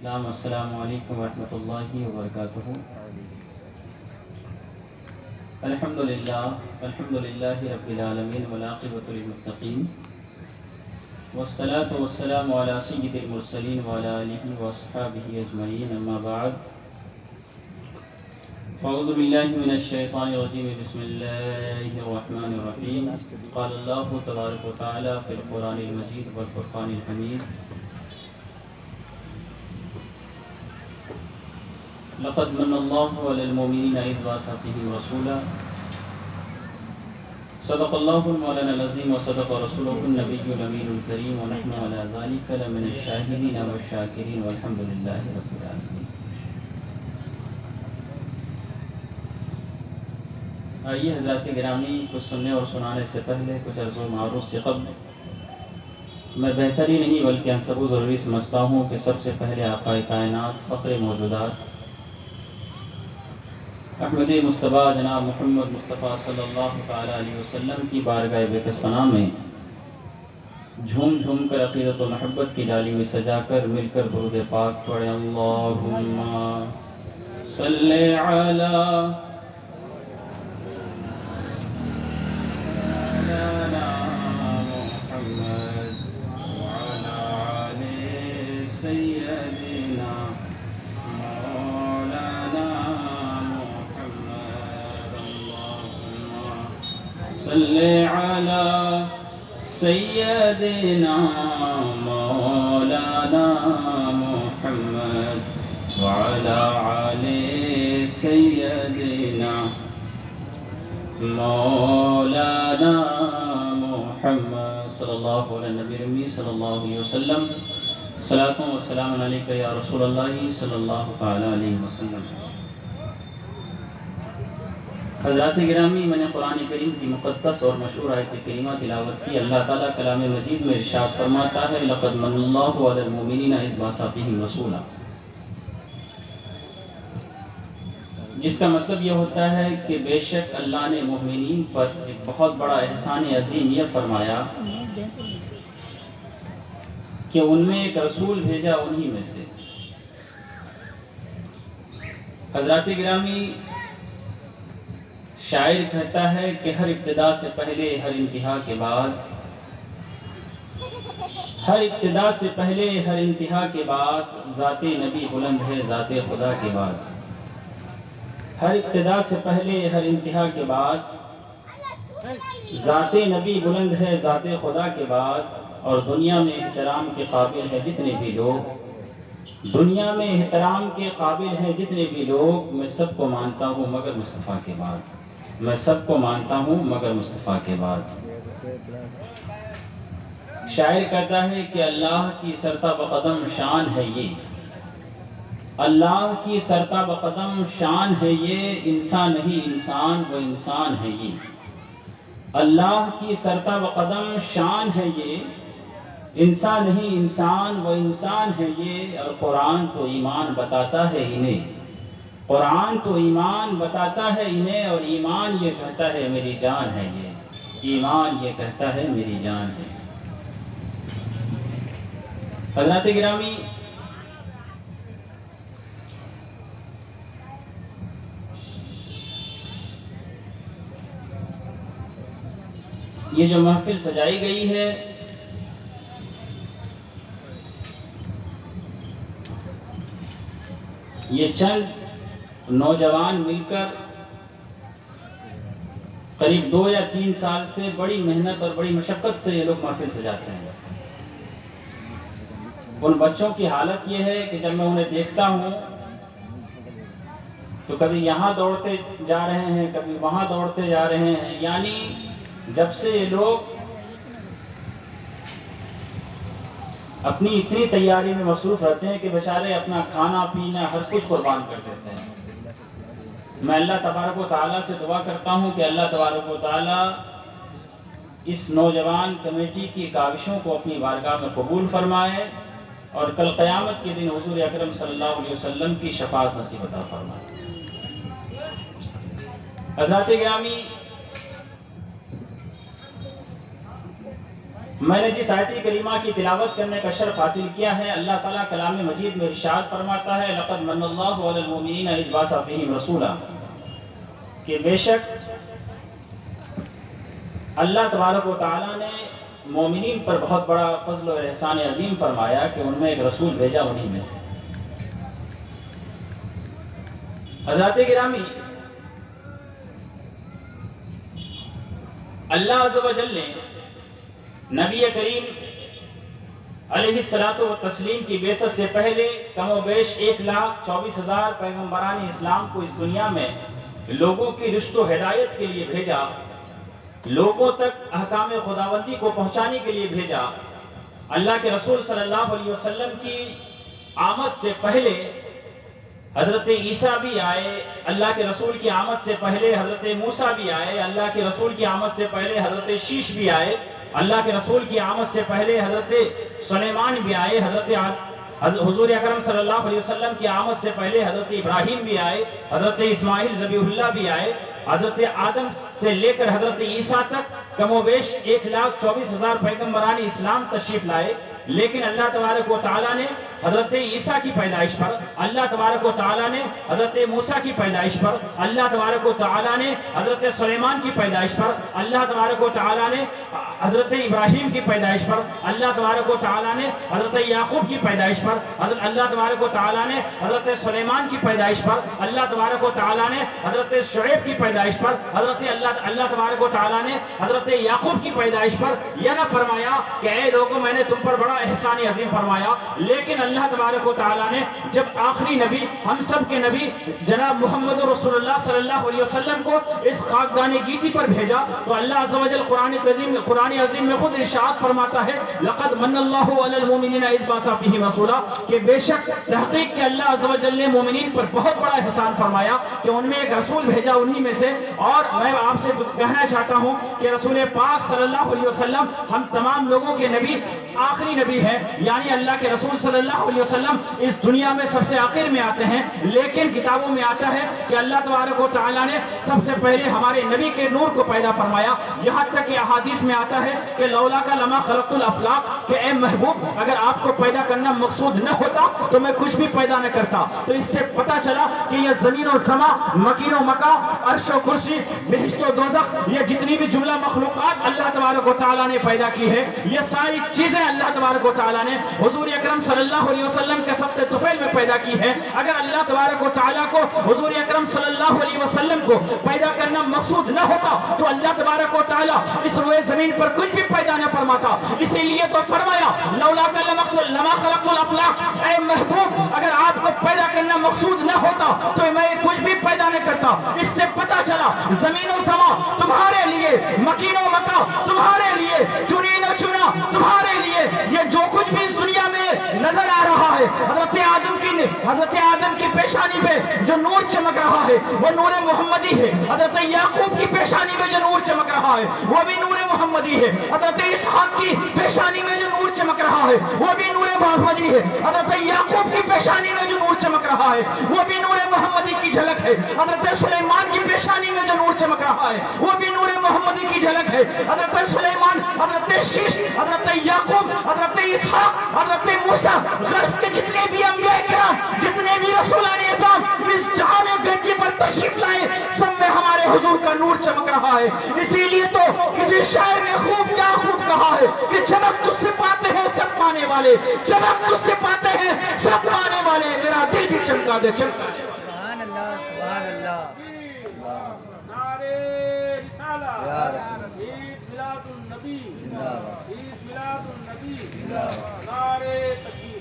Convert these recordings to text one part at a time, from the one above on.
السلام علیکم ورحمۃ اللہ وبرکاتہ۔ الحمد للہ رب العالمین والعاقبۃ للمتقین والصلاة والسلام علی سید المرسلین وعلی آلہ واصحابہ اجمعین، اما بعد فاعوذ باللہ من الشیطان الرجیم، بسم اللہ الرحمن الرحیم۔ قال اللہ تبارک و تعالی فی القرآن المجید والفرقان الحمید، لقد من اللہ علی المؤمنین اذ بعث فیہم رسولا، صدق اللہ مولانا العظیم وصدق رسولہ النبی الامین الکریم، ونحن علی ذلک لمن الشاہدین والشاکرین والحمد للہ رب العالمین۔ آئیے حضرات گرامی، کچھ سننے اور سنانے سے پہلے، کچھ عرض و معروف سے قبل، میں بہتر ہی نہیں بلکہ انصب و ضروری سمجھتا ہوں کہ سب سے پہلے آقا کائنات فخر موجودات احمد مصطفیٰ جناب محمد مصطفیٰ صلی اللہ تعالیٰ علیہ وسلم کی بارگاہ بے پناہ میں جھوم جھوم کر عقیدت و محبت کی ڈالی میں سجا کر مل کر درود پاک پڑھیں۔ اللہم صلی علی محمد وعلی آل سیدنا مولانا محمد، اللہم صلی علی سیدنا مولانا محمد وعلی آل سیدنا مولانا محمد صلی اللہ علیہ نبی امی صلی اللہ علیہ وسلم۔ صلاۃ و سلام علیک یا رسول اللہ صلی اللہ تعالیٰ علیہ وسلم۔ حضرات گرامی، میں نے قرآن کریم کی مقدس اور مشہور آیت کریمہ تلاوت کی۔ اللہ تعالیٰ کلام مجید میں ارشاد فرماتا ہے، لقد من اللہ علی المؤمنین اذ بعث فیہم رسولا، جس کا مطلب یہ ہوتا ہے کہ بے شک اللہ نے مومنین پر ایک بہت بڑا احسان عظیم یہ فرمایا کہ ان میں ایک رسول بھیجا انہی میں سے۔ حضرات گرامی، شاعر کہتا ہے کہ ہر ابتدا سے پہلے ہر انتہا کے بعد، ہر ابتدا سے پہلے ہر انتہا کے بعد ذات نبی بلند ہے ذات خدا کے بعد۔ ہر ابتدا سے پہلے ہر انتہا کے بعد ذات نبی بلند ہے ذات خدا کے بعد، اور دنیا میں احترام کے قابل ہے جتنے بھی لوگ، دنیا میں احترام کے قابل ہیں جتنے بھی لوگ، میں سب کو مانتا ہوں مگر مصطفیٰ کے بعد، میں سب کو مانتا ہوں مگر مصطفیٰ کے بعد۔ شاعر کہتا ہے کہ اللہ کی سرتا بقدم شان ہے یہ، اللہ کی سرتا بقدم شان ہے یہ، انسان نہیں انسان وہ انسان ہے یہ۔ اللہ کی سرتا بقدم شان ہے یہ، انسان نہیں انسان وہ انسان ہے یہ۔ اور قرآن تو ایمان بتاتا ہے انہیں، قرآن تو ایمان بتاتا ہے انہیں، اور ایمان یہ کہتا ہے میری جان ہے یہ، ایمان یہ کہتا ہے میری جان ہے۔ حضرات گرامی، یہ جو محفل سجائی گئی ہے، یہ چند نوجوان مل کر قریب 2 یا 3 سال سے بڑی محنت اور بڑی مشقت سے یہ لوگ محفل سجاتے ہیں۔ ان بچوں کی حالت یہ ہے کہ جب میں انہیں دیکھتا ہوں تو کبھی یہاں دوڑتے جا رہے ہیں، کبھی وہاں دوڑتے جا رہے ہیں، یعنی جب سے یہ لوگ اپنی اتنی تیاری میں مصروف رہتے ہیں کہ بیچارے اپنا کھانا پینا ہر کچھ قربان کر دیتے ہیں۔ میں اللہ تبارک و تعالیٰ سے دعا کرتا ہوں کہ اللہ تبارک و تعالیٰ اس نوجوان کمیٹی کی کاوشوں کو اپنی بارگاہ میں قبول فرمائے، اور کل قیامت کے دن حضور اکرم صلی اللہ علیہ وسلم کی شفاعت نصیب عطا فرمائے۔ حضرات گرامی، میں نے جس آیت کریمہ کی تلاوت کرنے کا شرف حاصل کیا ہے، اللہ تعالیٰ کلام مجید میں ارشاد فرماتا ہے لقد من اللہ علی المؤمنین اذ بعث فیہم رسولا، کہ بے شک اللہ تبارک و تعالیٰ نے مومنین پر بہت بڑا فضل و احسان عظیم فرمایا کہ ان میں ایک رسول بھیجا انہی میں سے۔ حضرات گرامی، اللہ عز و جل نے نبی کریم علیہ الصلاۃ والتسلیم کی بعثت سے پہلے کم و بیش 1,24,000 پیغمبران اسلام کو اس دنیا میں لوگوں کی رشد و ہدایت کے لیے بھیجا، لوگوں تک احکام خداوندی کو پہنچانے کے لیے بھیجا۔ اللہ کے رسول صلی اللہ علیہ وسلم کی آمد سے پہلے حضرت عیسیٰ بھی آئے، اللہ کے رسول کی آمد سے پہلے حضرت موسیٰ بھی آئے، اللہ کے رسول کی آمد سے پہلے حضرت شیش بھی آئے، اللہ کے رسول کی آمد سے پہلے حضرت سلیمان بھی آئے، حضور اکرم صلی اللہ علیہ وسلم کی آمد سے پہلے حضرت ابراہیم بھی آئے، حضرت اسماعیل ذبیح اللہ بھی آئے، حضرت آدم سے لے کر حضرت عیسیٰ تک کم و بیش 1,24,000 پیغمبران اسلام تشریف لائے۔ لیکن اللہ تبارک و تعالیٰ نے حضرت عیسیٰ کی پیدائش پر، اللہ تبارک و تعالیٰ نے حضرت موسیٰ کی پیدائش پر، اللہ تبارک و تعالیٰ نے حضرت سلیمان کی پیدائش پر، اللہ تبارک و تعالیٰ نے حضرت ابراہیم کی پیدائش پر، اللہ تبارک و تعالیٰ نے حضرت یعقوب کی پیدائش پر، اللہ تبارک و تعالیٰ نے حضرت سلیمان کی پیدائش پر، اللہ تبارک و تعالیٰ نے حضرت شعیب کی پیدائش پر، اللہ تبارک و تعالیٰ نے حضرت یعقوب کی پیدائش پر یہ نہ فرمایا کہ اے لوگوں میں نے تم پر بڑا احسان عظیم فرمایا، لیکن اللہ تبارک و تعالیٰ نے جب آخری نبی، ہم سب کے نبی جناب محمد رسول اللہ صلی اللہ علیہ وسلم کو اس خاکدان گیتی پر بھیجا تو اللہ عز و جل قرآن عظیم میں خود ارشاد فرماتا ہے لقد من اللہ علی المؤمنین اذ بعث فیہم رسولا، کہ بے شک تحقیق کہ اللہ عز و جل نے مومنین پر بہت بڑا احسان فرمایا کہ ان میں ایک رسول بھیجا انہی میں سے۔ اور میں آپ سے کہنا چاہتا ہوں کہ رسول پاک صلی اللہ علیہ وسلم ہم تمام لوگوں کے نبی، آخری نبی ہے، یعنی اللہ کے رسول صلی اللہ علیہ وسلم اس دنیا میں سب سے آخر میں آتے ہیں، لیکن کتابوں میں آتا ہے کہ اللہ تبارک و تعالیٰ نے سب سے پہلے ہمارے نبی کے نور کو پیدا فرمایا، یہاں تک کہ احادیث میں آتا ہے کہ لولا کا لما خلقت الافلاق، کہ اے محبوب اگر آپ کو پیدا کرنا مقصود نہ ہوتا تو میں کچھ بھی پیدا نہ کرتا۔ تو اس سے پتہ چلا کہ یہ زمین و زمان، مکین و مکا، عرش و کرسی، بہشت و دوزخ، یہ جتنی بھی جملہ مخلوقات اللہ تبارک و تعالیٰ نے پیدا کی ہے، یہ ساری چیزیں اللہ تبارک و تعالیٰ نے حضور اکرم صلی اللہ علیہ وسلم کے صدقے طفیل میں پیدا کی ہے۔ اگر اللہ تبارک و تعالیٰ کو حضور اکرم صلی اللہ علیہ وسلم کو پیدا کرنا مقصود نہ ہوتا تو اللہ تبارک و تعالیٰ اس روئے زمین پر کچھ بھی پیدا نہ فرماتا، اسی لیے تو فرمایا لولا کا لما خلقت الافلاق، اے محبوب اگر آپ کو پیدا کرنا مقصود نہ ہوتا تو میں کچھ بھی پیدا نہ کرتا۔ اس سے پتہ چلا زمین و زمان تمہارے لیے، مکین و مکا تمہارے لیے، چنی نہ چنا تمہارے لیے، یہ جو کچھ بھی اس دنیا میں نظر آ رہا ہے، حضرت آدم کی پیشانی پہ جو نور چمک رہا ہے وہ نور محمدی ہے، حضرت یعقوب کی پیشانی میں جو نور چمک رہا ہے وہ بھی نور محمدی ہے، حضرت اسحاق کی پیشانی میں جو نور چمک رہا ہے وہ بھی نور محمدی ہے، حضرت یعقوب کی پیشانی میں جو نور چمک رہا ہے وہ بھی نور محمدی کی جھلک ہے، حضرت سلیمان کی پیشانی میں جو نور چمک رہا ہے وہ بھی نور محمدی کی جھلک ہے۔ حضرت سلیمان، حضرت شیش، حضرت یعقوب، حضرت اسحاق، حضرت موسیٰ، غرض کے جتنے بھی انبیاء کرام، جتنے بھی رسولان اعظام اس جہان گنجی پر تشریف لائے، سب میں ہمارے حضور کا نور چمک رہا ہے۔ اسی لیے تو کسی شاعر نے خوب کہا ہے کہ چمک تجھ سے پاتے ہیں سب پانے والے، چمک تجھ سے پاتے ہیں سب پانے والے، میرا دل بھی چمکا دے، چمکا دے۔ سبحان اللہ، سبحان اللہ۔ نعرے رسالہ، عید میلاد النبی، عید میلاد النبی، نعرے تکبیر۔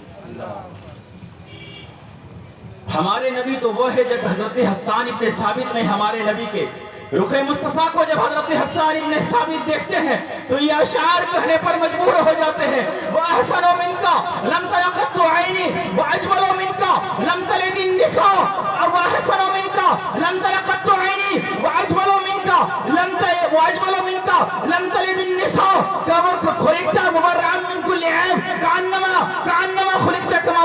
ہمارے نبی تو وہ ہے جب حضرت حسان ابن ثابت نے ہمارے نبی کے رخ مصطفیٰ کو جب حضرت حسان ابن ثابت دیکھتے ہیں تو یہ اشعار کہنے پر مجبور ہو جاتے ہیں، وَأَحْسَنُ مِنْكَ لَمْ تَلِدْ عَيْنِي وَأَجْمَلُ مِنْكَ لَمْ تَلِدِ النِّسَاءُ، وَأَحْسَنُ مِنْكَ لَمْ تَلِدْ عَيْنِي وَأَجْمَلُ مِنْكَ لَمْ تَلِدِ النِّسَاءُ، خُلِقْتَ مُبَرَّأً مِنْ كُلِّ عَيْبٍ كَأَنَّمَا خُلِقْتَ كَمَا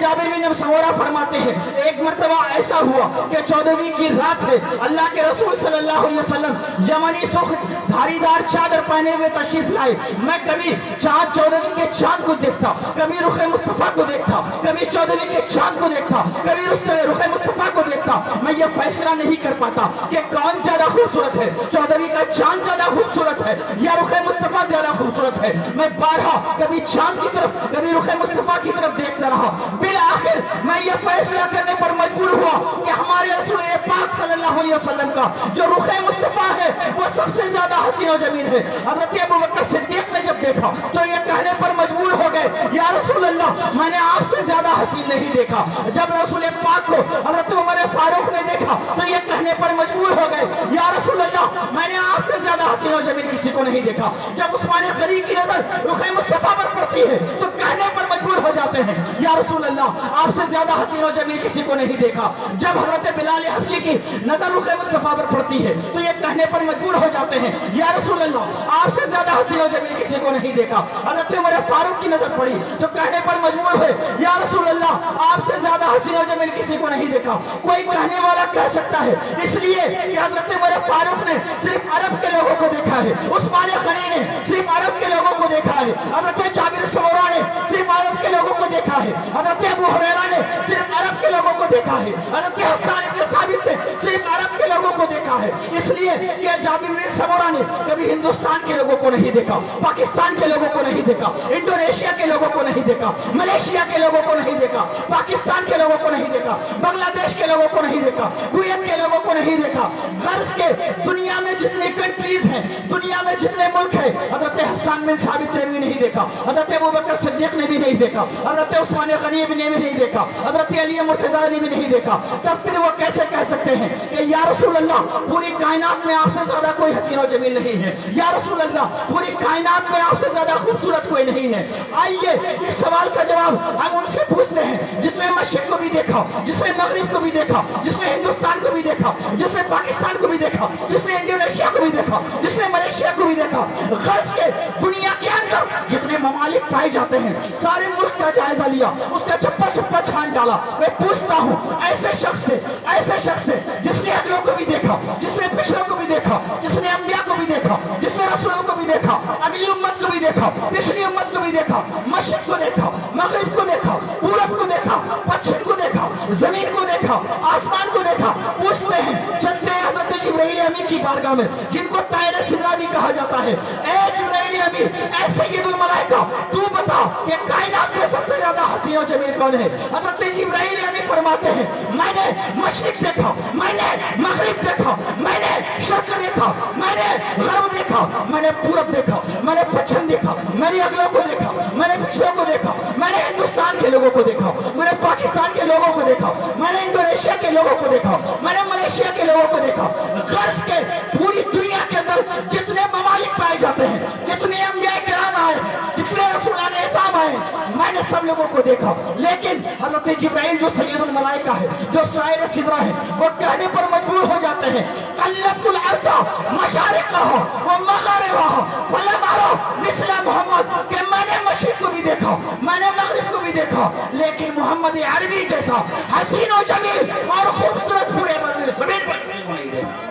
جابر بن سمورہ فرماتے ہیں ایک مرتبہ ایسا ہوا کہ 14ویں کی رات ہے، اللہ کے رسول صلی اللہ علیہ وسلم یمنی سرخ دھاری دار چادر پہنے ہوئے تشریف لائے۔ میں کبھی 14ویں کے چاند کو دیکھتا، کبھی رخ مصطفیٰ کو دیکھتا، کبھی 14ویں کے چاند کو دیکھتا، کبھی رخ مصطفیٰ کو دیکھتا، میں یہ فیصلہ نہیں کر پاتا کہ کون زیادہ خوبصورت ہے، 14ویں کا چاند زیادہ خوبصورت ہے یا رخ مصطفیٰ زیادہ خوبصورت ہے۔ میں بارہا کبھی چاند کی طرف کبھی رخ مصطفیٰ کی طرف دیکھتا رہا، بالآخر میں یہ فیصلہ کرنے پر مجبور ہوا کہ ہمارے رسول پاک صلی اللہ علیہ وسلم کا جو رخ مصطفیٰ ہے وہ سب سے زیادہ حسین و جمیل ہے۔ حضرت ابوبکر صدیق نے جب دیکھا تو یہ کہنے پر مجبور ہو گئے یا رسول اللہ میں نے آپ سے زیادہ حسین نہیں دیکھا۔ جب رسول پاک کو حضرت عمر فاروق نے دیکھا تو یہ کہنے پر مجبور ہو گئے یا رسول اللہ میں نے آپ سے زیادہ حسین و جمیل کسی کو نہیں دیکھا۔ جب عثمان غنی کی نظر رخ مصطفیٰ پر پڑتی ہے تو کہنے پر مجبور ہو جاتے ہیں یا رسول اللہ آپ سے زیادہ حسین و جمیل کسی کو نہیں دیکھا۔ جب حضرت بلال حبشی کی نظر رخ مصطفیٰ پر پڑتی ہے تو یہ کہنے پر مجبور ہو جاتے ہیں یا رسول اللہ آپ سے زیادہ حسین و جمیل کسی کو نہیں دیکھا۔ حضرت عمر فاروق کی نظر پڑی تو کہنے پر مجبور ہوئے یا رسول اللہ آپ سے زیادہ حسین و جمیل کسی کو نہیں دیکھا۔ کوئی کہنے والا کہہ سکتا ہے اس لیے کہ حضرت عمر فاروق نے صرف عرب کے لوگوں کو دیکھا ہے، عثمان غنی نے صرف عرب کے لوگوں کو دیکھا ہے، حضرت جابر سمورہ نے صرف عرب کے لوگوں کو دیکھا ہے، حضرت ابو ہریرہ نے صرف عرب کے لوگوں کو دیکھا ہے، حضرت حسان بن ثابت نے صرف عرب کے لوگوں کو دیکھا ہے۔ اس لیے کہ جابر بن سمورہ نے کبھی ہندوستان کے لوگوں کو نہیں دیکھا، پاکستان کے لوگوں کو نہیں دیکھا، انڈونیشیا کے لوگوں کو نہیں دیکھا، ملیشیا کے لوگوں کو نہیں دیکھا، پاکستان کے لوگوں کو نہیں دیکھا، بنگلہ دیش کے لوگوں کو نہیں دیکھا، کویت کے لوگوں کو نہیں دیکھا۔ غرض کے دنیا میں جتنے کنٹریز ہیں، دنیا میں جتنے ملک ہیں، حضرت حسان بن ثابت نے بھی نہیں دیکھا، حضرت ابوبکر صدیق نے بھی نہیں دیکھا، حضرت عثمان غنی نے بھی نہیں دیکھا، حضرت علی مرتضیٰ نے بھی نہیں دیکھا۔ تب پھر وہ کیسے کہہ سکتے ہیں کہ یا رسول اللہ پوری کائنات میں آپ سے زیادہ کوئی حسین و جمیل نہیں ہے، یا رسول اللہ پوری کائنات میں آپ سے زیادہ خوبصورت کوئی نہیں ہے؟ آئیے اس سوال کا جواب ہم ان سے پوچھتے ہیں جس نے مشرق کو بھی دیکھا، جس نے مغرب کو بھی دیکھا، جس نے ہندوستان کو بھی دیکھا، جس نے پاکستان کو بھی دیکھا، جس نے انڈونیشیا کو بھی دیکھا، جس نے ملیشیا کو بھی دیکھا۔ غرض کے دنیا کے اندر جتنے ممالک پائے جاتے ہیں سارے ملک کا جائزہ لیا، اس کا چپا چپا چھان ڈالا۔ میں پوچھتا ہوں ایسے شخص سے جس نے اگلوں کو بھی دیکھا، جس نے پچھلوں کو بھی دیکھا، جس نے انبیاء کو بھی دیکھا، جس نے رسولوں کو بھی دیکھا، اگلی امت کو بھی دیکھا، پچھلی امت کو بھی دیکھا، مشرق کو دیکھا، مغرب کو دیکھا، پورب کو دیکھا، پچھم کو دیکھا، زمین کو دیکھا، آسمان کو دیکھا۔ پوچھتے ہیں چلتے ہیں حضرت جبرائیل امین کی بارگاہ میں جن کو طائر سدرہ بھی کہا جاتا ہے۔ اے جبرائیل امین، اے سید الملائکہ، تو بتا کہ کائنات میں سب سے زیادہ حسین و جمیل کون ہے؟ حضرت جبرائیل امین فرماتے ہیں میں نے مشرق دیکھا، میں نے مغرب دیکھا، میں نے شرق دیکھا، میں نے غرب دیکھا، میں نے پورب دیکھا، میں نے پچھم دیکھا، میں نے اگلوں کو دیکھا، میں نے پچھلوں کو دیکھا، میں نے ہندوستان کے لوگوں کو دیکھا، میں نے پاکستان کے لوگوں کو دیکھا، میں نے انڈونیشیا کے لوگوں کو دیکھا، میں نے ملیشیا کے لوگوں کو دیکھا۔ غرض کے پوری دنیا کے اندر جتنے ممالک پائے جاتے ہیں، جتنے انبیاء کرام آئے، جتنے رسولان اعظام آئے، میں نے سب لوگوں کو دیکھا۔ لیکن حضرت جبرائیل جو سید الملائکہ ہے، جو سائر سدرہ ہے، وہ کہنے پر مجبور ہو جاتے ہیں قلبت الارض مشارقها ومغاربها فلم ارى مثل محمد، کہ میں نے مشرق کو بھی دیکھا، میں نے مغرب کو بھی دیکھا، لیکن محمد عربی جیسا حسین و جمیل اور خوبصورت پورے زمین پر کسی کو نہیں دیکھا۔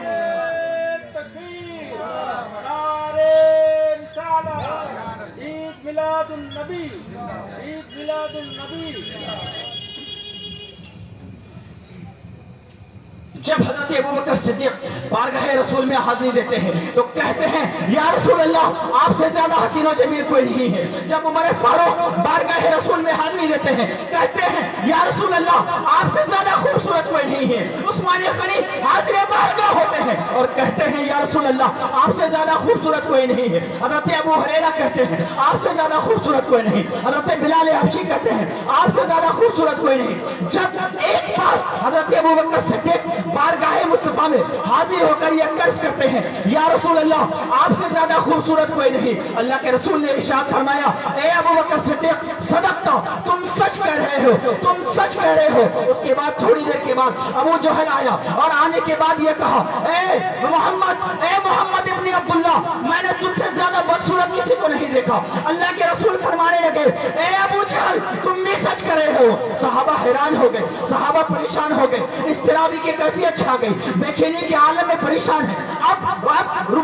تکبیر، نعرے رسالت، عید میلاد النبی، عید میلاد النبی۔ جب حضرت ابوبکر صدیق بارگاہ رسول میں حاضری دیتے ہیں تو کہتے ہیں یا رسول اللہ آپ سے زیادہ حسین و جمیل کوئی نہیں ہے۔ جب عمر فاروق بارگاہ رسول میں حاضری دیتے ہیں کہتے ہیں یا رسول اللہ آپ سے زیادہ خوبصورت کوئی نہیں ہے۔ عثمان غنی حاضر بارگاہ ہوتے ہیں اور کہتے ہیں یا رسول اللہ آپ سے زیادہ خوبصورت کوئی نہیں ہے۔ حضرت ابو ہریرہ کہتے ہیں آپ سے زیادہ خوبصورت کوئی نہیں۔ حضرت بلال حبشی کہتے ہیں آپ سے زیادہ خوبصورت کوئی نہیں۔ جب ایک بار حضرت ابوبکر صدیق بارگاہ مصطفیٰ میں حاضر ہو کر یہ عرض کرتے ہیں یا رسول اللہ آپ سے زیادہ خوبصورت کوئی نہیں، اللہ کے رسول نے ارشاد فرمایا اے ابوبکر صدیق صدقتا، تم سچ کہہ رہے ہو، تم سچ کہہ رہے ہو۔ اس کے بعد تھوڑی دیر کے بعد ابو جہل آیا اور آنے کے بعد یہ کہا اے محمد ابن عبداللہ، میں نے تم سے زیادہ بدصورت کسی کو نہیں دیکھا۔ اللہ کے رسول فرمانے لگے اے ابو جہل تم بھی سچ کر رہے ہو۔ صحابہ حیران ہو گئے، صحابہ پریشان ہو گئے، اضطرابی کی کیفیت چھا گئی، بے چینی کے عالم میں پریشان ہیں۔ اب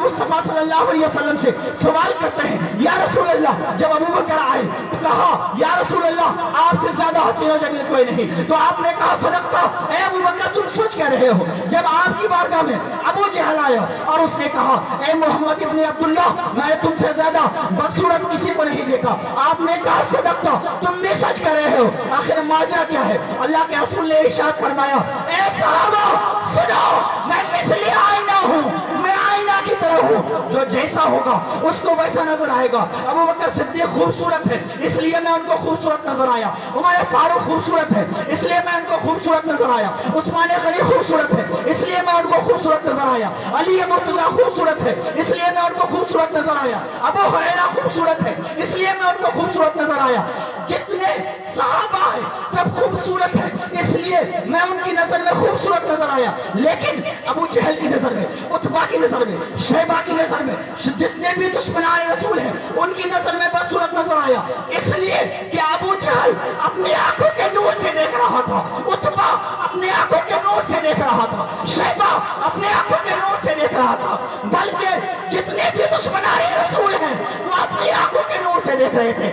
مصطفیٰ صلی اللہ علیہ وسلم سے سوال کرتے ہیں یا رسول اللہ، جب ابو بکر آئے کہا یا رسول اللہ آپ سے زیادہ حسین و جمیل کوئی نہیں، تو آپ نے کہا صدقتا اے ابو بکر تم سچ کہہ رہے ہو۔ جب آپ کی بارگاہ میں ابو جہل آیا اور اس نے کہا اے محمد ابن عبداللہ میں نے تم سے زیادہ بدصورت کسی کو نہیں دیکھا، آپ نے کہا صدقتا تم بھی سچ کہہ رہے ہو۔ آخر ماجرا کیا ہے؟ اللہ کے رسول نے ارشاد فرمایا اے صحابہ سنو میں مثل آئینہ ہوں، میں آئینہ کی طرح ہوں، جو جیسا ہوگا اس کو ویسا نظر آئے گا۔ ابو بکر صدیق خوبصورت ہے اس لیے میں ان کو خوبصورت نظر آیا، عمر فاروق خوبصورت ہے اس لیے میں ان کو خوبصورت نظر آیا، عثمان غنی خوبصورت ہے اس لیے میں ان کو خوبصورت نظر آیا، علی مرتضیٰ خوبصورت ہے اس لیے میں ان کو خوبصورت نظر آیا، ابو ہریرہ خوبصورت ہے اس لیے میں ان کو خوبصورت نظر آیا۔ جتنے صحابہ ہیں سب خوبصورت ہیں اس لیے میں ان کی نظر میں خوبصورت نظر آیا، لیکن ابو جہل کی نظر میں، عتبہ کی نظر میں، شیبہ کی نظر میں، جتنے بھی دشمنان رسول ہیں ان کی نظر میں بدصورت نظر آیا، اس لیے کہ ابو جہل اپنی آنکھوں کے نور سے دیکھ رہا تھا، عتبہ اپنی آنکھوں کے نور سے دیکھ رہا تھا، شیبہ اپنے آنکھوں کے نور سے دیکھ رہا تھا، بلکہ جتنے بھی دشمنان رسول ہیں وہ اپنی آنکھوں کے نور سے دیکھ رہے تھے،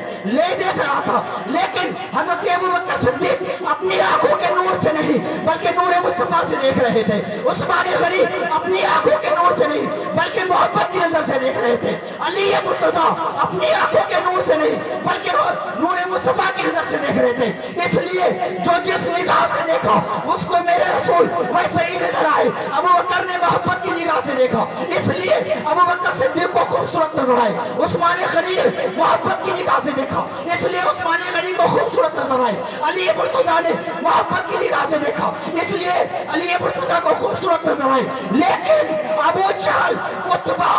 دیکھ رہا تھا، لیکن حضرت ابو بکر صدیق اپنی آنکھوں کے نور سے نہیں بلکہ نور مصطفیٰ سے دیکھ رہے تھے، عثمان غنی اپنی آنکھوں کے نور سے نہیں بلکہ محبت کی نظر سے دیکھ رہے تھے، علی مرتضیٰ اپنی آنکھوں کے نور سے نہیں بلکہ نور مصطفیٰ کی نظر سے دیکھ رہے تھے، اس لیے جو جس نگاہ سے دیکھا اس کو میرے رسول ویسے ہی نظر آئے۔ ابو بکر نے محبت کی نگاہ سے دیکھا اس لیے ابو بکر صدیق کو خوبصورت نظر آئے، عثمان غنی نے محبت کی نگاہ سے دیکھا اس لیے عثمان غنی کو خوبصورت نظر آئے، علی مرتضیٰ نے محبت کی نگاہ سے دیکھا اس لیے علی مرتضیٰ کو خوبصورت نظر آئے، لیکن ابو جہل، عتبہ،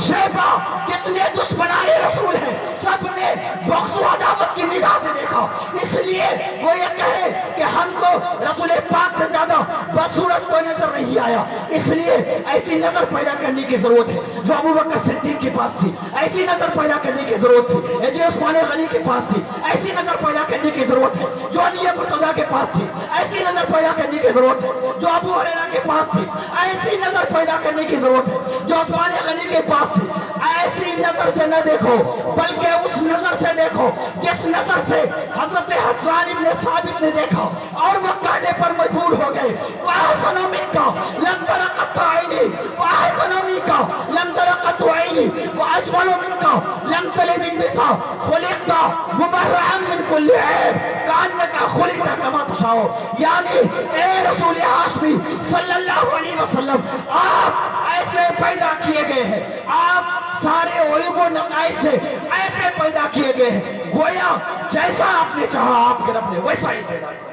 شیبہ جتنے دشمنان رسول ہیں سب نے بغض و عداوت کی نگاہ سے دیکھا، اس لیے وہ یہ کہے کہ ہم کو رسول پاک سے زیادہ بدصورت کوئی نظر نہیں آیا، اس لیے ایسی نظر پیدا کرنے کی ضرورت ہے جو ابو بکر صدیق کے پاس تھی، ایسی نظر پیدا کرنے کی ضرورت تھی جو عثمان غنی کے پاس تھی، ایسی نظر پیدا کرنے کی ضرورت ہے جو علی مرتضیٰ کے پاس تھی، ایسی نظر پیدا کرنے کی ضرورت ہے جو ابو ہریرہ کے پاس تھی، ایسی نظر پیدا کرنے کی ضرورت ہے جو عثمان غنی کے پاس تھی۔ ایسی نظر سے نہ دیکھو بلکہ اس نظر سے دیکھو جس نظر سے حضرت حسان ابن ثابت نے دیکھا اور وہ کہنے پر مجبور ہو گئے وَأَحْسَنُ مِنْكَ لَمْ تَرَ قَطُّ عَيْنِي وَأَحْسَنُ مِنْكَ لَمْ تَرَ قَطُّ عَيْنِي وَأَجْمَلُ مِنْكَ لَمْ تَلِدِ النِّسَاءُ خُلِقْتَ مُبَرَّأً مِنْ كُلِّ عَيْبٍ كَأَنَّكَ خُلِقْتَ كَمَا تَشَاءُ، یعنی اے رسول ہاشمی صلی اللہ علیہ وسلم آپ ایسے پیدا کیے گئے ہیں، آپ سارے عیوب و نقائص سے ایسے پیدا کیے گئے ہیں گویا جیسا آپ نے چاہا آپ کے رب نے ویسا ہی پیدا کیا۔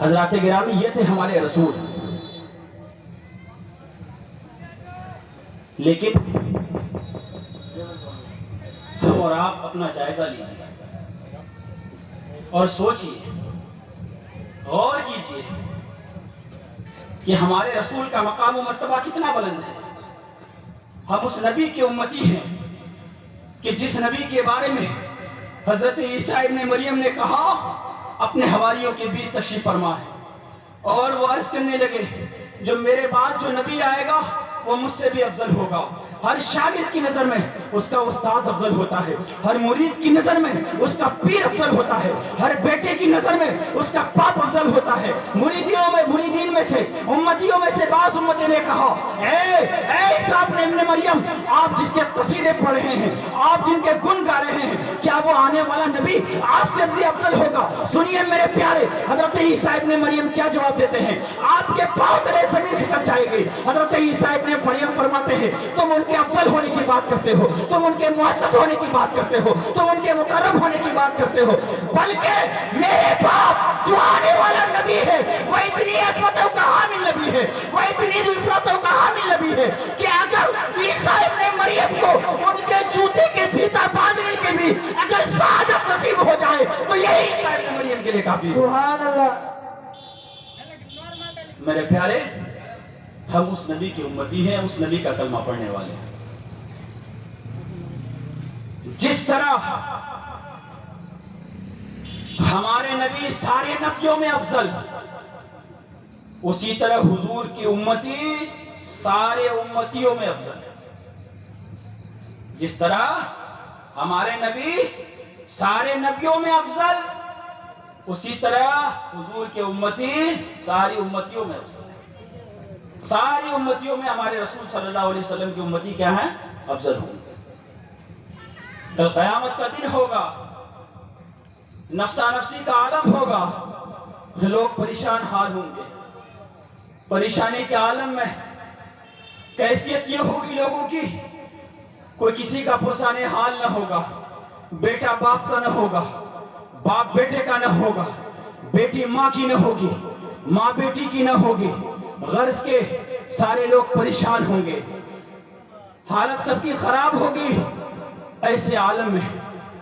حضرات گرامی یہ تھے ہمارے رسول، لیکن ہم اور آپ اپنا جائزہ لیجیے اور سوچیے، غور کیجیے کہ ہمارے رسول کا مقام و مرتبہ کتنا بلند ہے۔ ہم اس نبی کے امتی ہیں کہ جس نبی کے بارے میں حضرت عیسیٰ ابن مریم نے کہا اپنے حواریوں کے بیچ تشریف فرما ہے، اور وہ عرض کرنے لگے جو میرے بعد جو نبی آئے گا وہ مجھ سے بھی افضل ہوگا۔ ہر شاگرد کی نظر میں اس کا استاذ افضل ہوتا ہے، ہر مرید کی نظر میں اس کا پیر افضل ہوتا ہے، ہر بیٹے کی نظر میں اس کا باپ افضل ہوتا ہے۔ مریدین میں سے امتیوں میں سے بعض امتی نے کہا اے عیسیٰ ابن مریم آپ جس کے قصیدے پڑھ رہے ہیں، آپ جن کے گن گا رہے ہیں، کیا وہ آنے والا نبی آپ سے بھی افضل ہوگا؟ سنیے میرے پیارے، حضرت عیسیٰ ابن مریم کیا جواب دیتے ہیں؟ آپ کے پاؤں تلے زمین کھسک جائے گی۔ حضرت عیسیٰ ابن مریم فرماتے ہیں تم ان کے افضل ہونے کی بات کرتے ہو، تم ان کے معزز ہونے کی بات کرتے ہو، تم ان کے مقرب ہونے کی بات کرتے ہو، بلکہ میرے باپ جو آنے والا نبی ہے وہ اتنی عظمتوں کا حامل نبی ہے، وہ اتنی رفعتوں کا حامل نبی ہے کہ اگر عیسیٰ ابن مریم کو ان کے جوتے کے فیتہ باندھنے کے بھی اگر سعادت نصیب ہو جائے تو یہی عیسیٰ ابن مریم کے لیے کافی ہے۔ سبحان اللہ۔ میرے پیارے، ہم اس نبی کی امتی ہیں، اس نبی کا کلمہ پڑھنے والے ہیں۔ جس طرح ہمارے نبی سارے نبیوں میں افضل، اسی طرح حضور کی امتی سارے امتیوں میں افضل ہے۔ جس طرح ہمارے نبی سارے نبیوں میں افضل، اسی طرح حضور کے امتی ساری امتیوں میں افضل ہے۔ ساری امتیوں میں ہمارے رسول صلی اللہ علیہ وسلم کی امتی کیا ہیں؟ افضل ہوں گے۔ کل قیامت کا دن ہوگا، نفسا نفسی کا عالم ہوگا، لوگ پریشان حال ہوں گے۔ پریشانی کے عالم میں کیفیت یہ ہوگی لوگوں کی، کوئی کسی کا پرسانے حال نہ ہوگا، بیٹا باپ کا نہ ہوگا، باپ بیٹے کا نہ ہوگا، بیٹی ماں کی نہ ہوگی، ماں بیٹی کی نہ ہوگی، غرض کے سارے لوگ پریشان ہوں گے، حالت سب کی خراب ہوگی۔ ایسے عالم میں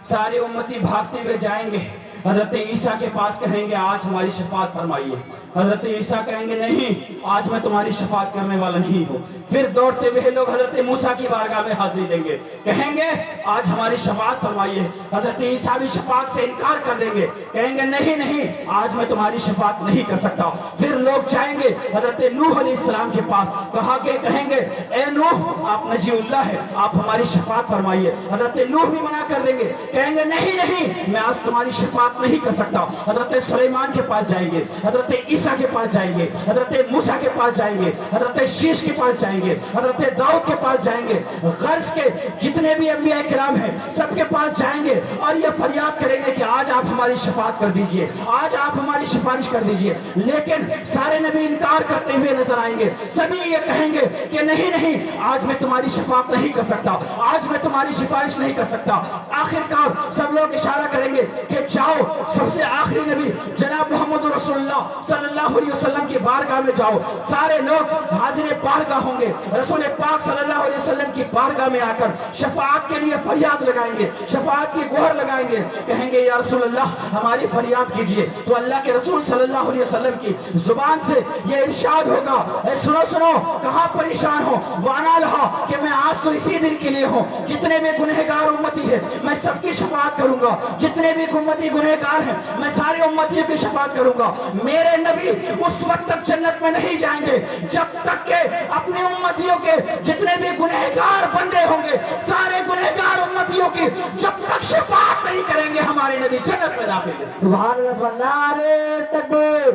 سارے امتی بھاگتے ہوئے جائیں گے، حضرت عیسیٰ کے پاس کہیں گے آج ہماری شفاعت فرمائیے۔ حضرت عیسیٰ کہیں گے نہیں، آج میں تمہاری شفاعت کرنے والا نہیں ہوں۔ پھر دوڑتے ہوئے لوگ حضرت موسیٰ کی بارگاہ میں حاضری دیں گے، کہیں گے آج ہماری شفاعت فرمائیے۔ حضرت عیسیٰ بھی شفاعت سے انکار کر دیں گے، کہیں گے نہیں، آج میں تمہاری شفاعت نہیں کر سکتا۔ پھر لوگ جائیں گے حضرت نوح علیہ السلام کے پاس، کہیں گے اے نوح آپ نجی اللہ ہے، آپ ہماری شفاعت فرمائیے۔ حضرت نوح بھی منع کر دیں گے، کہیں گے نہیں، میں آج تمہاری شفاعت نہیں کر سکتا۔ حضرت سلیمان کے پاس جائیں گے، حضرت عیسیٰ کے پاس جائیں گے، حضرت موسیٰ کے پاس جائیں گے، حضرت شیش کے پاس جائیں گے، حضرت داؤد کے پاس جائیں گے، غرض کے جتنے بھی انبیاء کرام ہیں سب کے پاس جائیں گے اور یہ فریاد کریں گے کہ آج آپ ہماری شفاعت کر دیجئے، آج آپ ہماری سفارش کر دیجئے۔ لیکن سارے نبی انکار کرتے ہوئے نظر آئیں گے، سبھی یہ کہیں گے کہ نہیں، آج میں تمہاری شفاعت نہیں کر سکتا، آج میں تمہاری سفارش نہیں کر سکتا۔ آخرکار سب لوگ اشارہ کریں گے کہ جاؤ، سب سے آخری نبی جناب محمد رسول اللہ صلی اللہ علیہ وسلم کی بارگاہ میں جاؤ۔ سارے لوگ حاضر بارگاہ ہوں گے، رسول پاک صلی اللہ علیہ وسلم کی بارگاہ میں آ کر شفاعت کے لیے فریاد لگائیں گے، شفاعت کی گوہر لگائیں گے، کہیں گے یا رسول اللہ ہماری فریاد کیجئے۔ تو اللہ کے رسول صلی اللہ علیہ وسلم کی زبان سے یہ ارشاد ہوگا، اے سنو، کہاں پریشان ہو، وانا لہا کہ میں آج تو اسی دن کے لیے ہوں، جتنے بھی گنہگار امتی ہے میں سب کی شفاعت کروں گا، جتنے بھی امتی گنہگار ہیں میں سارے امتیوں کی شفاعت کروں گا۔ میرے نبی اس وقت تک جنت میں نہیں جائیں گے جب تک کہ اپنے امتیوں کے جتنے بھی گنہگار بندے ہوں گے، سارے گنہگار امتیوں کی جب تک شفاعت نہیں کریں گے ہمارے نبی جنت میں داخل ہیں۔ سبحان اللہ۔ نعرہ تکبیر،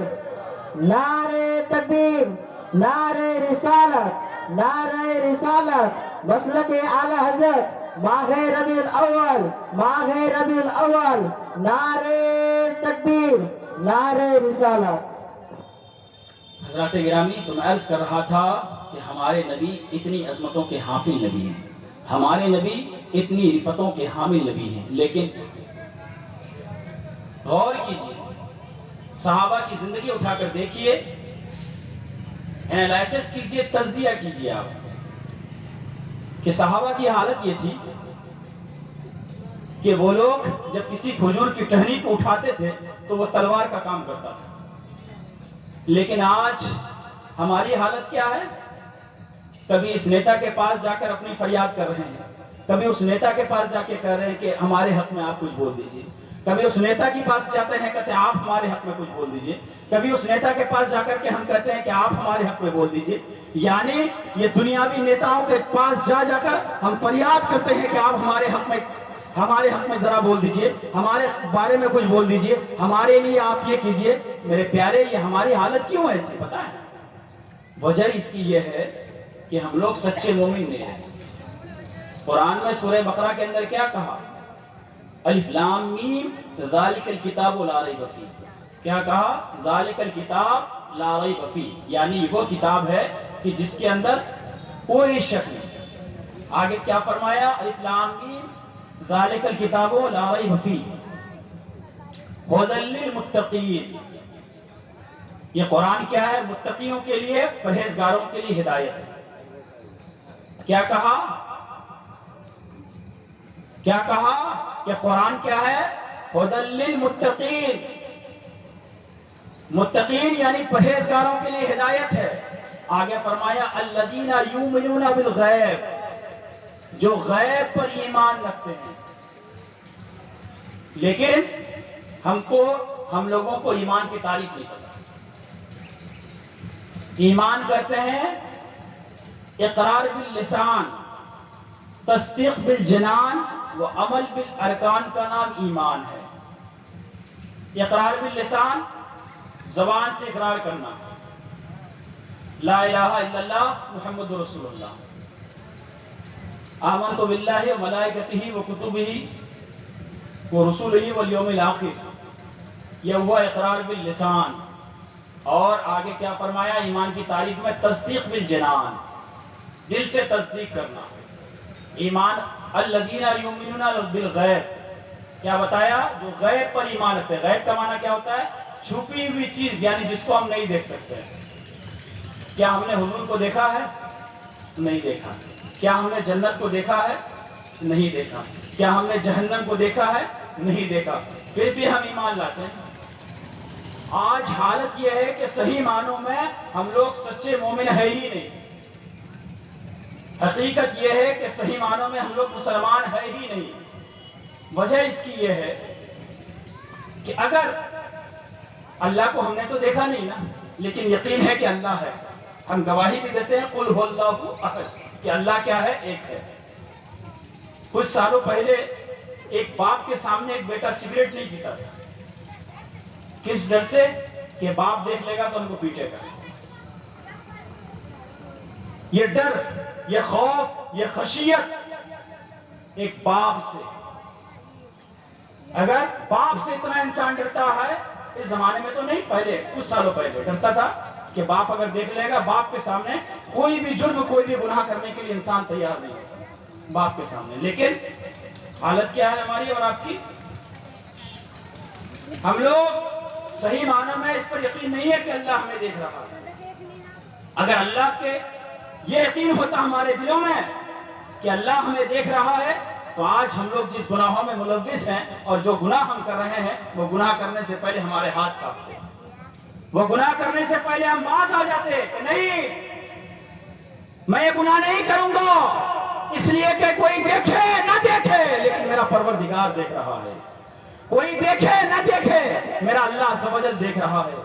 نعرہ تکبیر، نعرہ رسالت، نعرہ رسالت، مسلک اعلی حضرت، ماہ ربیع الاول، ماہ ربیع الاول، نعرہ تکبیر، نعرہ رسالت۔ حضرات گرامی، تو میں عرض کر رہا تھا کہ ہمارے نبی اتنی عظمتوں کے حامل نبی ہیں، ہمارے نبی اتنی رفتوں کے حامل نبی ہیں، لیکن غور کیجئے، صحابہ کی زندگی اٹھا کر دیکھیے، انالائسس کیجئے، تجزیہ کیجئے آپ کہ صحابہ کی حالت یہ تھی کہ وہ لوگ جب کسی کھجور کی ٹہنی کو اٹھاتے تھے تو وہ تلوار کا کام کرتا تھا، لیکن آج ہماری حالت کیا ہے؟ کبھی اس نیتا کے پاس جا کر اپنی فریاد کر رہے ہیں، کبھی اس نیتا کے پاس جا کے کہہ رہے ہیں کہ ہمارے حق میں آپ کچھ بول دیجئے، کبھی اس نیتا کے پاس جاتے ہیں کہتے ہیں آپ ہمارے حق میں کچھ بول دیجئے، کبھی اس نیتا کے پاس جا کر کے ہم کہتے ہیں کہ آپ ہمارے حق میں بول دیجئے۔ یعنی یہ دنیاوی نیتاؤں کے پاس جا کر ہم فریاد کرتے ہیں کہ آپ ہمارے حق میں ذرا بول دیجئے، ہمارے بارے میں کچھ بول دیجئے، ہمارے لیے آپ یہ کیجئے۔ میرے پیارے، یہ ہماری حالت کیوں ہے ایسی پتہ ہے؟ وجہ اس کی یہ ہے کہ ہم لوگ سچے مومن نہیں ہیں۔ قرآن میں سورہ بقرہ کے اندر کیا کہا؟ الف لام میم ذالک الکتاب لا ریب فیہ، کیا کہا؟ ذالک الکتاب لا ریب فیہ، یعنی وہ کتاب ہے کہ جس کے اندر کوئی شک نہیں۔ آگے کیا فرمایا؟ الف لام میم ذالک الکتاب لا ریب فیہ، ہدی للمتقین، یہ قرآن کیا ہے؟ متقیوں کے لیے، پرہیزگاروں کے لیے ہدایت ہے۔ کیا کہا؟ کیا کہا کہ قرآن کیا ہے؟ ہدی للمتقین، متقین یعنی پرہیزگاروں کے لیے ہدایت ہے۔ آگے فرمایا الذین یؤمنون بالغیب، جو غیب پر ایمان رکھتے ہیں۔ لیکن ہم لوگوں کو ایمان کی تعریف نہیں پتہ۔ ایمان کہتے ہیں اقرار باللسان، تصدیق بالجنان و عمل بالارکان کا نام ایمان ہے۔ اقرار باللسان، زبان سے اقرار کرنا، لا الہ الا اللہ محمد رسول اللہ، آمنت باللہ و ملائکتہ و کتبہ و رسولہ والیوم الآخر، یہ ہوا اقرار باللسان۔ اور آگے کیا فرمایا ایمان کی تعریف میں؟ تصدیق بالجنان، دل سے تصدیق کرنا۔ ایمان الذین یؤمنون بالغیب، کیا بتایا؟ جو غیب پر ایمان رکھتے ہیں۔ غیب کا معنی کیا ہوتا ہے؟ چھپی ہوئی چیز، یعنی جس کو ہم نہیں دیکھ سکتے۔ کیا ہم نے حضور کو دیکھا ہے؟ نہیں دیکھا۔ کیا ہم نے جنت کو دیکھا ہے؟ نہیں دیکھا۔ کیا ہم نے جہنم کو دیکھا ہے؟ نہیں دیکھا، پھر بھی ہم ایمان لاتے ہیں۔ آج حالت یہ ہے کہ صحیح معنوں میں ہم لوگ سچے مومن ہے ہی نہیں۔ حقیقت یہ ہے کہ صحیح معنوں میں ہم لوگ مسلمان ہے ہی نہیں۔ وجہ اس کی یہ ہے کہ اگر اللہ کو ہم نے تو دیکھا نہیں نا، لیکن یقین ہے کہ اللہ ہے، ہم گواہی بھی دیتے ہیں قل هو اللہ احد، کہ اللہ کیا ہے؟ ایک ہے۔ کچھ سالوں پہلے ایک باپ کے سامنے ایک بیٹا سگریٹ نہیں پیتا تھا۔ کس ڈر سے؟ کہ باپ دیکھ لے گا تو ان کو پیٹے گا۔ یہ ڈر، یہ خوف، یہ خشیت ایک باپ سے۔ اگر باپ سے اتنا انسان ڈرتا ہے، اس زمانے میں تو نہیں، پہلے کچھ سالوں پہلے ڈرتا تھا کہ باپ اگر دیکھ لے گا، باپ کے سامنے کوئی بھی جرم، کوئی بھی گناہ کرنے کے لیے انسان تیار نہیں ہے باپ کے سامنے۔ لیکن حالت کیا ہے ہماری اور آپ کی؟ ہم لوگ صحیح معنی میں اس پر یقین نہیں ہے کہ اللہ ہمیں دیکھ رہا ہے۔ اگر اللہ کے یہ یقین ہوتا ہمارے دلوں میں کہ اللہ ہمیں دیکھ رہا ہے، تو آج ہم لوگ جس گناہوں میں ملوث ہیں اور جو گناہ ہم کر رہے ہیں، وہ گناہ کرنے سے پہلے ہمارے ہاتھ کانپتے، وہ گناہ کرنے سے پہلے ہم باز آ جاتے کہ نہیں، میں یہ گناہ نہیں کروں گا، اس لیے کہ کوئی دیکھے نہ دیکھے لیکن میرا پروردگار دیکھ رہا ہے، کوئی دیکھے نہ دیکھے میرا اللہ عز و جل دیکھ رہا ہے۔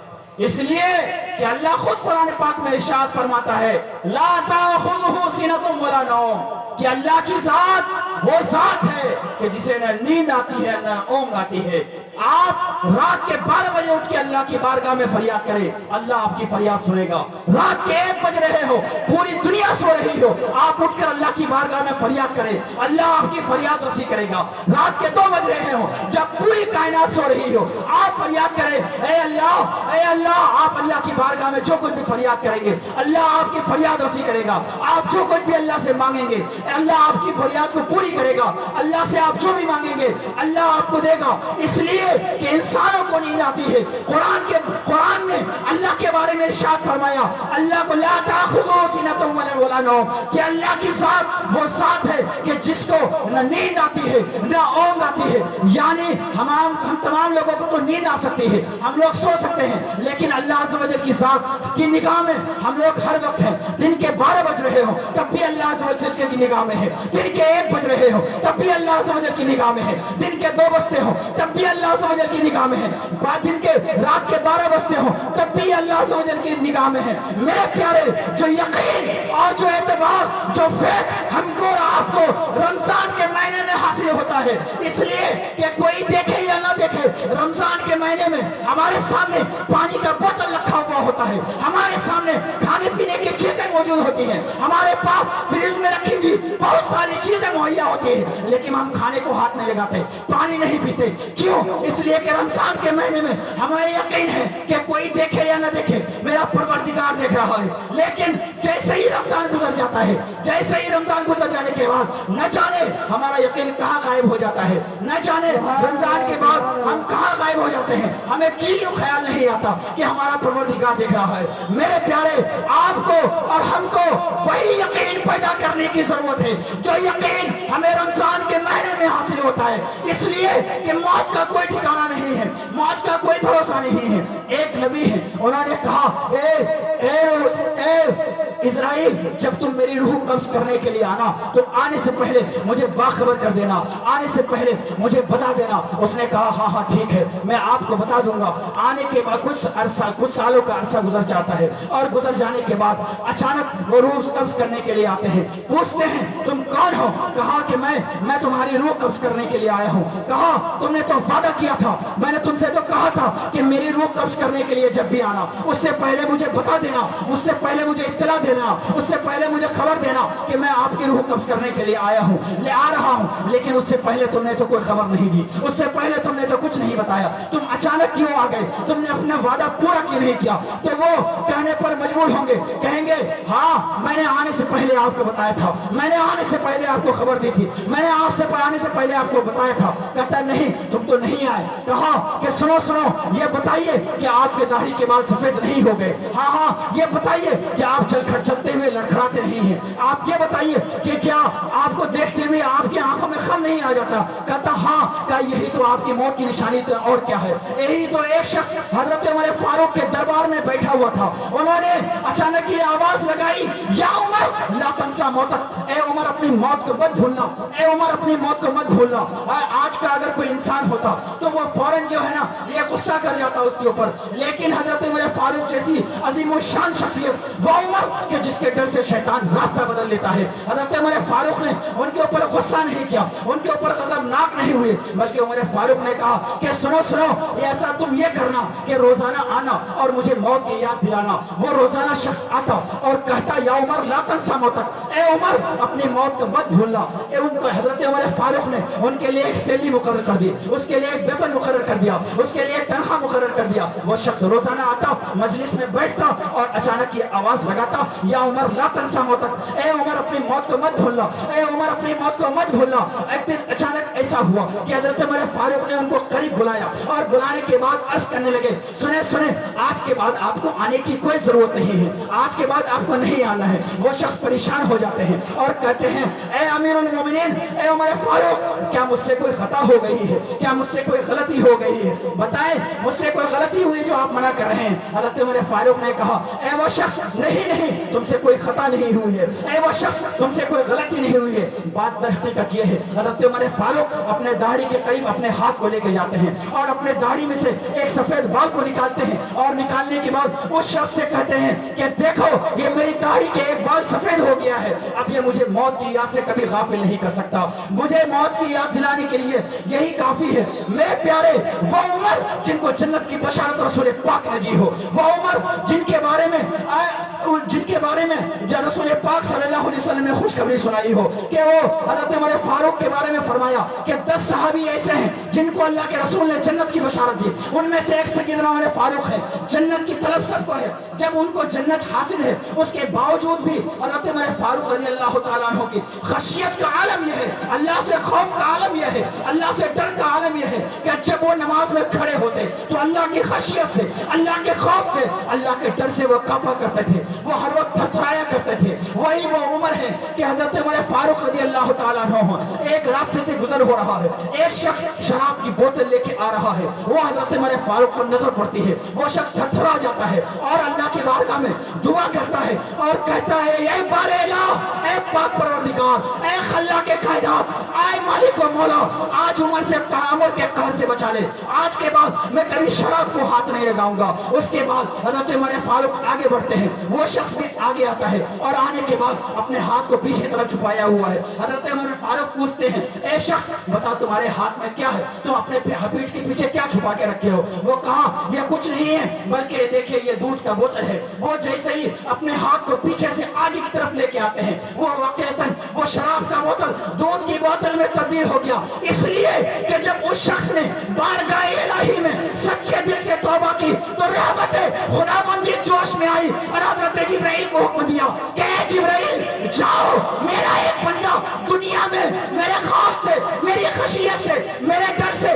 اس لیے کہ اللہ خود قرآن پاک میں ارشاد فرماتا ہے لا تأخذہ سنۃ ولا نوم، کہ اللہ کی ذات وہ ذات ہے کہ جسے نہ نیند آتی ہے نہ اونگ آتی ہے۔ آپ رات کے 12 بجے اٹھ کے اللہ کی بارگاہ میں فریاد کریں، اللہ آپ کی فریاد سنے گا۔ رات کے 1 بج رہے ہو، پوری دنیا سو رہی ہو، آپ اٹھ کر اللہ کی بارگاہ میں فریاد کریں، اللہ آپ کی فریاد رسی کرے گا۔ رات کے 2 بج رہے ہو، جب پوری کائنات سو رہی ہو، آپ فریاد کریں اے اللہ، اے اللہ۔ آپ اللہ کی بارگاہ میں جو کچھ بھی فریاد کریں گے، اللہ آپ کی فریاد رسی کرے گا۔ آپ جو کچھ بھی اللہ سے مانگیں گے، اللہ آپ کی فریاد کو پوری کرے گا۔ اللہ سے آپ جو بھی مانگیں گے، اللہ آپ کو دے گا۔ اس لیے کہ انسانوں کو نیند آتی ہے۔ قرآن میں اللہ کے بارے میں ارشاد فرمایا اللہ کو لا تأخذہ سنۃ ولا نوم، کہ اللہ کی ذات وہ ذات ہے کہ جس کو نہ نیند آتی ہے نہ اونگ آتی ہے۔ یعنی ہم تمام لوگوں کو تو نیند آ سکتی ہے، ہم لوگ سو سکتے ہیں، لیکن اللہ عز و جل کی ذات کی نگاہ میں ہم لوگ ہر وقت ہیں۔ دن کے 12 بج رہے ہو تب بھی اللہ عز و جل کی نگاہ میں ہے، دن کے 1 بج رہے ہو تب بھی اللہ عز و جل کی نگاہ میں ہے، دن کے 2 بجتے ہو تب بھی اللہ عز و جل کی نگاہ میں ہے، دن کے رات کے 12 بجتے ہو تب بھی اللہ عز و جل کی نگاہ میں ہے۔ میرے پیارے، جو یقین اور جو اعتبار، جو فیض ہم کو اور آپ کو رمضان کے مہینے میں حاصل ہوتا ہے، اس لیے کہ کوئی دیکھے یا نہ دیکھے، رمضان کے مہینے میں ہمارے سامنے پانی کا بوتل رکھا ہوا ہوتا ہے، ہمارے سامنے کھانے پینے کی چیزیں موجود ہوتی ہیں، ہمارے پاس فریج میں رکھی ہوئی بہت ساری چیزیں مہیا ہوتی ہیں، لیکن ہم کھانے کو ہاتھ نہیں لگاتے، پانی نہیں پیتے۔ کیوں؟ اس لیے کہ رمضان کے مہینے میں ہمیں یقین ہے کہ کوئی دیکھے یا نہ دیکھے میرا پروردگار دیکھ رہا ہے۔ لیکن جیسے ہی رمضان گزر جاتا ہے، جیسے ہی رمضان گزر جانے کے بعد نہ جانے ہمارا یقین کہاں غائب ہو جاتا ہے، نہ جانے رمضان کے بعد ہم کہاں غائب ہو جاتے ہیں, ہمیں کیوں خیال نہیں آتا کہ ہمارا پروردگار دیکھ رہا ہے. میرے پیارے, آپ کو اور ہم کو وہی یقین پیدا کرنے کی ضرورت ہے جو یقین ہمیں رمضان کے مہینے میں حاصل ہوتا ہے, اس لیے کہ موت کا کوئی ٹھکانہ نہیں ہے, موت کا کوئی بھروسہ نہیں ہے. ایک نبی ہے, انہوں نے کہا اے اسرائیل, جب تم میری روح قبض کرنے کے لیے آنا تو آنے سے پہلے مجھے باخبر کر دینا, آنے سے پہلے مجھے بتا دینا. اس نے کہا ہاں ہاں ٹھیک ہے, میں آپ کو بتا دوں گا. آنے کے بعد کچھ سالوں کا عرصہ گزر جاتا ہے, اور گزر جانے کے بعد اچانک وہ روح قبض کرنے کے لیے آتے ہیں. پوچھتے ہیں تم کون ہو؟ کہا کہ میں تمہاری روح قبض کرنے کے لیے آیا ہوں. کہا تم نے تو وعدہ کیا تھا, میں نے تم سے تو کہا تھا کہ میری روح قبض کرنے کے لیے جب بھی آنا اس سے پہلے مجھے بتا دینا, اس سے پہلے مجھے اطلاع دینا, اس سے پہلے مجھے خبر دینا کہ میں آپ کی روح قبض کرنے کے لیے آیا ہوں, لے آ رہا ہوں. لیکن اس سے پہلے تم نے تو کوئی خبر نہیں دی, اس سے پہلے تم نے تو کچھ نہیں بتایا. تم اچانک کیوں آ گئے؟ تم نے اپنا وعدہ پورا کیوں نہیں کیا؟ تو وہ کہنے پر مجبور ہوں گے, کہیں گے ہاں میں نے آنے سے پہلے آپ کو بتایا تھا, میں نے آنے سے پہلے آپ کو خبر دی تھی, میں نے آپ سے آنے سے پہلے آپ کو بتایا تھا. کہتا نہیں تم تو نہیں آئے. کہا کہ سنو یہ بتائیے کہ آپ کے داڑھی کے بال سفید نہیں ہو گئے. ہاں ہاں یہ بتائیے کہ آپ چلتے ہوئے لڑکھڑاتے نہیں ہیں. آپ یہ بتائیے کہ کیا آپ کو دیکھتے ہوئے آپ کی آنکھوں میں خم نہیں آ جاتا؟ کہتا ہاں. کہا یہی تو آپ کی موت کی نشانی تو اور کیا ہے. یہی تو ایک شخص حضرت عمر فاروق کے دربار میں بیٹھا ہوا تھا, انہوں نے اچانک یہ آواز لگائی, یا عمر لا تنسا موتک, اے عمر اپنی موت کو مت بھولنا, اے عمر اپنی موت کو مت بھولنا. آج کا اگر کوئی انسان ہوتا تو وہ فوراً جو ہے نا یہ غصہ کر جاتا اس کے اوپر, لیکن حضرت عمر فاروق جیسی عظیم الشان شخصیت, وہ عمر کہ جس کے ڈر سے شیطان راستہ بدل لیتا ہے, حضرت عمر فاروق نے ان کے اوپر غصہ نہیں کیا, ان کے اوپر غضبناک نہیں ہوئے, بلکہ عمر فاروق نے کہا کہ سنو ایسا تم یہ کرنا کہ روزانہ آنا اور مجھے موت کی یاد دلانا. وہ روزانہ شخص آتا اور کہتا یا عمر لا تنسا موتک, اے عمر اپنی موت کو مت بھولنا. ان کو حضرت عمر فاروق نے ان کے لیے ایک سیلی مقرر کر دی, اس کے لیے ایک ویتن مقرر کر دیا, اس کے لیے ایک تنخواہ مقرر کر دیا. وہ شخص روزانہ آتا, مجلس میں بیٹھتا اور اچانک یہ آواز لگاتا یا عمر لا تنسا موتک, اے عمر اپنی موت کو مت بھولنا, اے عمر اپنی موت کو مت بھولنا. ایک دن اچانک ایسا ہوا کہ حضرت عمر فاروق نے ان کو قریب بلایا اور بلانے کے بعد عرض کرنے لگے سنیں آج کے بعد آپ کو آنے کی کوئی ضرورت نہیں ہے, آج کے بعد آپ کو نہیں آنا ہے. وہ شخص پریشان ہو جاتے ہیں اور کہتے ہیں اے امیر المومنین, اے عمر فاروق, کیا مجھ سے کوئی خطا ہو گئی ہے, کیا مجھ سے کوئی غلطی ہو گئی ہے, بتائیں مجھ سے کوئی غلطی ہوئی جو آپ منع کر رہے ہیں. حضرت عمر فاروق نے کہا اے وہ شخص نہیں تم سے کوئی خطا نہیں ہوئی ہے, اے وہ شخص تم سے کوئی غلطی نہیں ہوئی ہے. بات در حقیقت یہ ہے, حضرت عمر فاروق اپنے داڑھی کے قریب اپنے ہاتھ کو لے کے جاتے ہیں اور اپنے داڑھی میں سے ایک سفید بال کو نکالتے ہیں, اور نکالنے کے بعد اس شخص سے کہتے ہیں کہ دیکھو یہ میری داڑھی کے ایک بال سفید ہو گیا ہے, اب یہ مجھے موت کی یاد سے کبھی غافل نہیں کر سکتا, مجھے موت کی یاد دلانے کے لیے یہی کافی ہے. میرے پیارے, وہ عمر جن کو جنت کی بشارت رسول پاک نے دی ہو, وہ عمر جن کے بارے میں رسول پاک صلی اللہ علیہ وسلم نے خوشخبری سنائی ہو کہ وہ حضرت عمر فاروق کے بارے میں فرمایا کہ 10 صحابی ایسے ہیں جن کو اللہ کے رسول نے جنت کی بشارت دی, ان میں سے ایک سیدنا عمر فاروق ہے. جنت کی طلب سب کو ہے, جب ان کو جنت حاصل ہے اس کے باوجود بھی حضرت عمر فاروق رضی اللہ تعالیٰ عنہ کی خشیت کا عالم یہ ہے, اللہ سے خوف کا عالم یہ ہے, اللہ سے ڈر کا عالم یہ ہے کہ جب وہ نماز میں کھڑے ہوتے تو اللہ کی خشیت سے, اللہ کے خوف سے, اللہ کے ڈر سے وہ کانپا کرتے تھے, وہ ہر وقت تھرتھرایا کرتے تھے. وہی وہ عمر ہے کہ حضرت عمر فاروق رضی اللہ تعالیٰ عنہ ایک راستے سے گزر ہو رہا ہے, ایک شخص شراب کی بوتل لے کے آ رہا ہے, وہ حضرت عمر فاروق پر نظر پڑتی ہے, وہ شخص تھرتھرا جاتا ہے اور اللہ کی بارگاہ میں دعا کرتا ہے اور کہتا ہے اے بار الہ, اے پاک پروردگار, اے خلا کے کائنات, اے مالک و مولا, آج عمر سے عمر کے قہر سے بچا لے, آج کے بعد میں کبھی شراب کو ہاتھ نہیں لگاؤں گا. اس کے بعد حضرت عمر فاروق آگے بڑھتے ہیں, وہ شخص بھی آگے آتا ہے اور آنے کے بعد اپنے ہاتھ کو پیچھے طرف چھپایا ہوا ہے. حضرت عمر فاروق پوچھتے ہیں اے شخص بتا تمہارے ہاتھ میں کیا ہے, تم اپنے پیٹھ کے پیچھے کیا چھپا کے رکھے ہو؟ وہ کہا یہ کچھ نہیں ہے بلکہ دیکھیں یہ دودھ کا بوتل ہے. وہ جیسے ہی اپنے ہاتھ کو پیچھے سے آگے کی طرف لے کے آتے ہیں, وہ واقعتاً وہ شراب کا بوتل دودھ کی بوتل میں تبدیل ہو گیا, اس لیے کہ جب اس شخص نے بارگاہ الہی میں سچے دل سے توبہ کی تو رحمت خداوندی جوش میں آئی اور حضرت جبرائیل کو حکم دیا کہ اے جبرائیل جاؤ, میرا ایک بندہ دنیا میں میرے خوف سے, میری خشیت سے, میرے ڈر سے